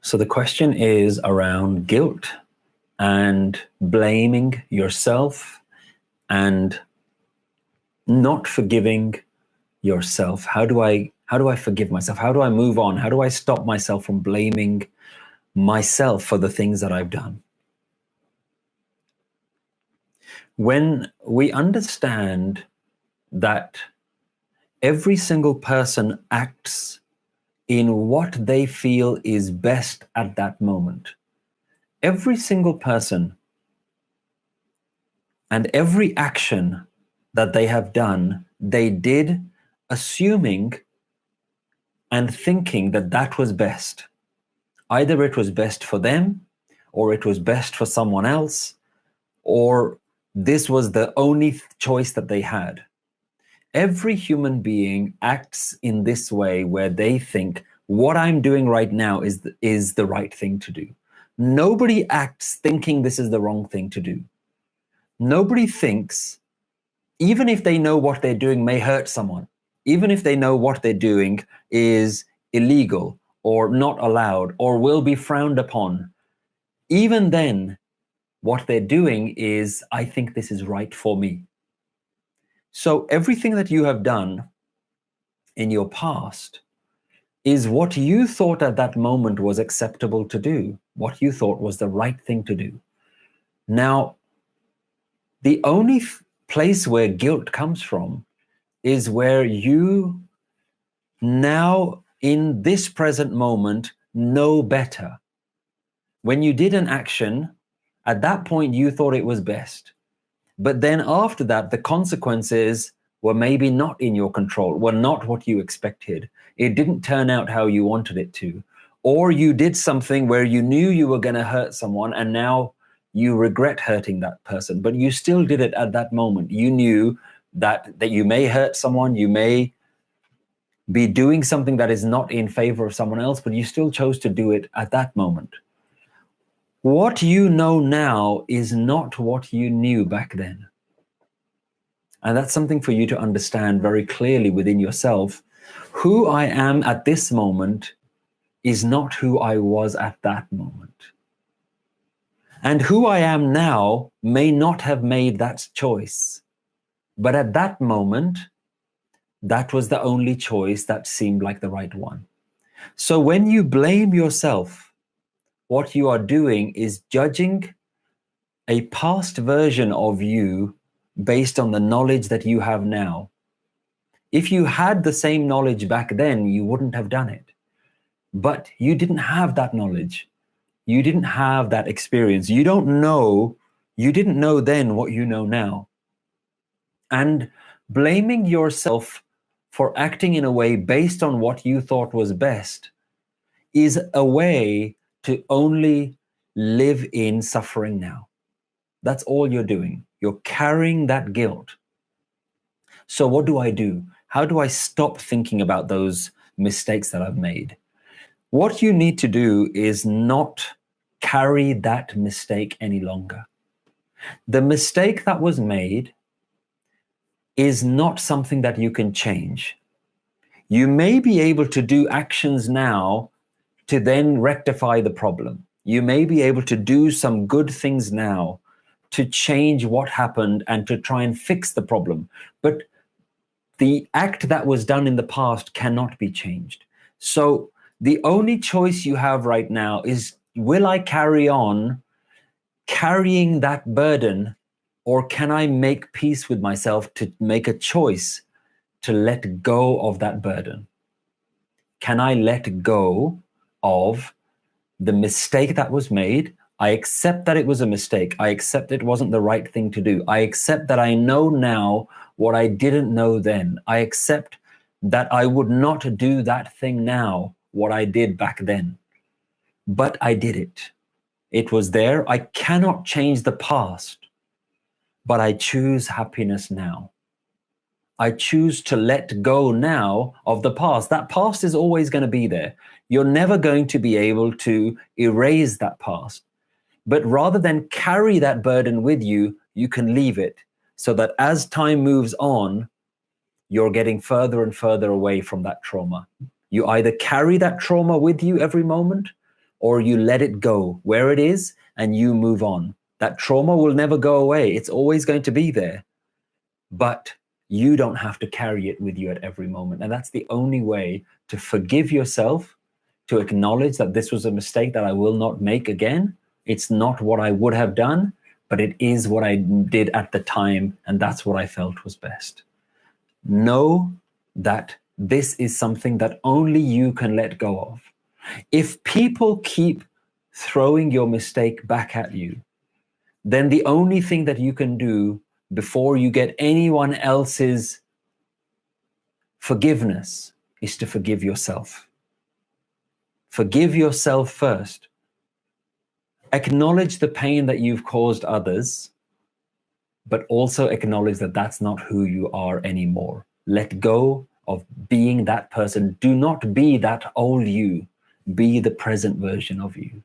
So the question is around guilt and blaming yourself and not forgiving yourself. How do I forgive myself? How do I move on? How do I stop myself from blaming myself for the things that I've done? When we understand that every single person acts in what they feel is best at that moment, every single person and every action that they have done, they did assuming and thinking that that was best. Either it was best for them, or it was best for someone else, or this was the only choice that they had. Every human being acts in this way where they think what I'm doing right now is the right thing to do. Nobody acts thinking this is the wrong thing to do. Nobody thinks, even if they know what they're doing may hurt someone, even if they know what they're doing is illegal or not allowed or will be frowned upon, even then, what they're doing is, I think this is right for me. So everything that you have done in your past is what you thought at that moment was acceptable to do, what you thought was the right thing to do. Now, the only place where guilt comes from is where you now, in this present moment, know better. When you did an action, at that point you thought it was best. But then after that, the consequences were maybe not in your control, were not what you expected. It didn't turn out how you wanted it to. Or you did something where you knew you were going to hurt someone and now you regret hurting that person, but you still did it at that moment. You knew that you may hurt someone, you may be doing something that is not in favor of someone else, but you still chose to do it at that moment. What you know now is not what you knew back then. And that's something for you to understand very clearly within yourself. Who I am at this moment is not who I was at that moment. And who I am now may not have made that choice. But at that moment, that was the only choice that seemed like the right one. So when you blame yourself, what you are doing is judging a past version of you based on the knowledge that you have now. If you had the same knowledge back then, you wouldn't have done it. But you didn't have that knowledge. You didn't have that experience. You didn't know then what you know now. And blaming yourself for acting in a way based on what you thought was best is a way to only live in suffering now. That's all you're doing. You're carrying that guilt. So what do I do? How do I stop thinking about those mistakes that I've made? What you need to do is not carry that mistake any longer. The mistake that was made is not something that you can change. You may be able to do actions now to then rectify the problem. You may be able to do some good things now to change what happened and to try and fix the problem. But the act that was done in the past cannot be changed. So the only choice you have right now is, will I carry on carrying that burden, or can I make peace with myself to make a choice to let go of that burden? Can I let go of the mistake that was made? I accept that it was a mistake. I accept it wasn't the right thing to do. I accept that I know now what I didn't know then. I accept that I would not do that thing now, what I did back then. But I did it. It was there. I cannot change the past, but I choose happiness now. I choose to let go now of the past. That past is always going to be there. You're never going to be able to erase that past. But rather than carry that burden with you, you can leave it so that as time moves on, you're getting further and further away from that trauma. You either carry that trauma with you every moment, or you let it go where it is and you move on. That trauma will never go away. It's always going to be there. But you don't have to carry it with you at every moment. And that's the only way to forgive yourself, to acknowledge that this was a mistake that I will not make again. It's not what I would have done, but it is what I did at the time, and that's what I felt was best. Know that this is something that only you can let go of. If people keep throwing your mistake back at you, then the only thing that you can do before you get anyone else's forgiveness is to forgive yourself. Forgive yourself first. Acknowledge the pain that you've caused others, but also acknowledge that that's not who you are anymore. Let go of being that person. Do not be that old you. Be the present version of you.